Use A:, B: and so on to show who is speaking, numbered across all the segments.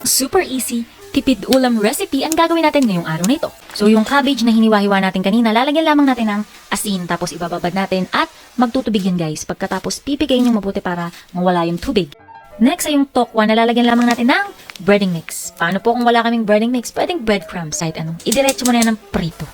A: Super easy, tipid ulam recipe ang gagawin natin ngayong araw na ito. So yung cabbage na hiniwa-hiwa natin kanina, lalagyan lamang natin ng asin, tapos ibababad natin at magtutubig yan guys. Pagkatapos pipigayin yung mabuti para mawala yung tubig. Next ay yung tokwa na lalagyan lamang natin ng breading mix. Paano po kung wala kaming breading mix? Pwedeng breadcrumbs, kahit anong. Idiretso mo na yan ng prito.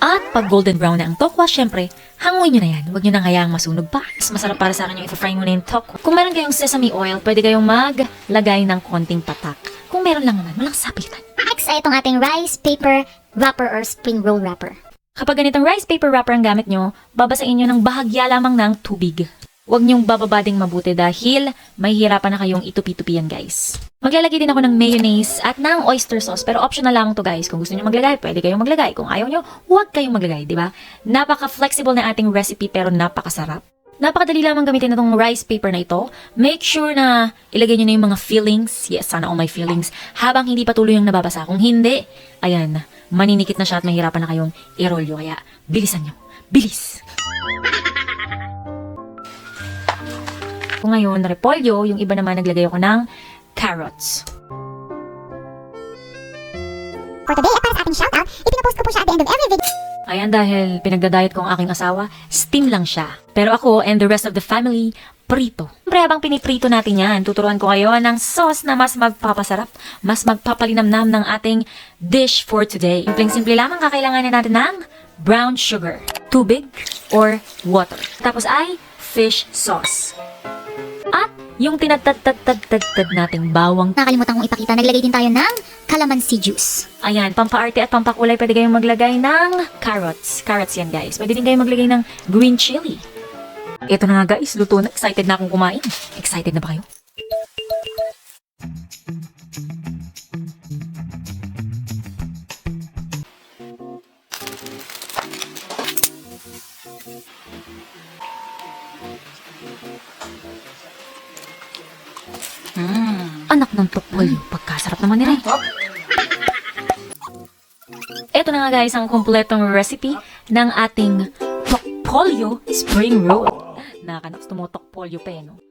A: At pag golden brown na ang tokwa, syempre, hanguin nyo na yan. Huwag nyo nang hayaang masunog pa. Mas masarap para sa akin yung i-fry mo na yung tokwa. Kung meron kayong sesame oil, pwede kayong maglagay ng konting patak. Kung meron lang naman, walang sapitan.
B: Next ay itong ating rice paper wrapper or spring roll wrapper.
A: Kapag ganitong rice paper wrapper ang gamit nyo, babasain nyo ng bahagya lamang ng tubig. Huwag nyong bababading mabuti dahil may hirapan na kayong itupi-tupi yan guys. Maglalagay din ako ng mayonnaise at ng oyster sauce pero optional lang to guys. Kung gusto nyo maglagay, pwede kayong maglagay. Kung ayaw nyo, huwag kayong maglagay, di ba? Napaka-flexible na ating recipe pero napakasarap. Napakadali lamang gamitin na itong rice paper na ito. Make sure na ilagay nyo na yung mga fillings. Yes, sana all my fillings. Habang hindi patuloy yung nababasa. Kung hindi, ayan, maninikit na siya at mahirapan na kayong i-rolyo. Kaya, bilisan nyo. Bilis! Kung ngayon, repolyo, yung iba naman naglagay ako ng carrots.
B: For today, at para sa ating shoutout, ipinapost ko po siya at the end of every video.
A: Ayan, dahil pinagdadayet ko ang aking asawa, steam lang siya. Pero ako and the rest of the family, prito. Siyempre, habang piniprito natin yan, tuturuan ko kayo ng sauce na mas magpapasarap, mas magpapalinamnam ng ating dish for today. Simpleng-simple lamang, kakailanganin natin ng brown sugar, tubig, or water. Tapos ay fish sauce. At yung tinatad-tad-tad-tad nating bawang.
B: Nakalimutan kong ipakita, naglagay din tayo ng calamansi juice.
A: Ayan, pampaarte at pampakulay, pwede kayong maglagay ng carrots. Carrots yan guys. Pwede din kayong maglagay ng green chili. Ito na nga guys, luto na. Excited na akong kumain. Excited na ba kayo? Anak ng tokpolyo, pagkasarap naman nila. Ito na nga guys ang kumpletong recipe ng ating tokpolyo spring roll. Nakakanakas tokpolyo pa no?